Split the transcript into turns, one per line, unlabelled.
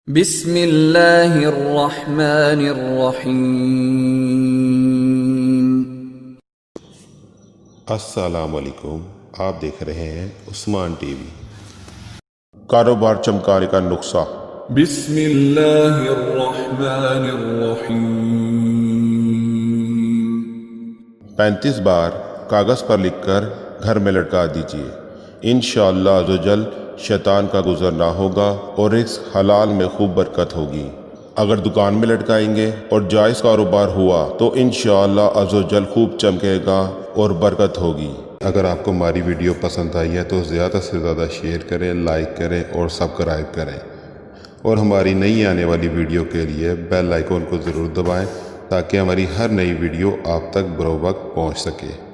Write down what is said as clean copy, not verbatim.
بسم اللہ الرحمن الرحیم۔
السلام علیکم، آپ دیکھ رہے ہیں عثمان ٹی وی۔ کاروبار چمکانے کا نسخہ۔
بسم اللہ الرحمن الرحیم۔
35 بار کاغذ پر لکھ کر گھر میں لٹکا دیجیے۔ انشاءاللہ عزوجل شیطان کا گزر نہ ہوگا اور رزق حلال میں خوب برکت ہوگی۔ اگر دکان میں لٹکائیں گے اور جائز کاروبار ہوا تو انشاءاللہ عزوجل خوب چمکے گا اور برکت ہوگی۔ اگر آپ کو ہماری ویڈیو پسند آئی ہے تو زیادہ سے زیادہ شیئر کریں، لائک کریں اور سبسکرائب کریں، اور ہماری نئی آنے والی ویڈیو کے لیے بیل آئیکن کو ضرور دبائیں تاکہ ہماری ہر نئی ویڈیو آپ تک بروقت پہنچ سکے۔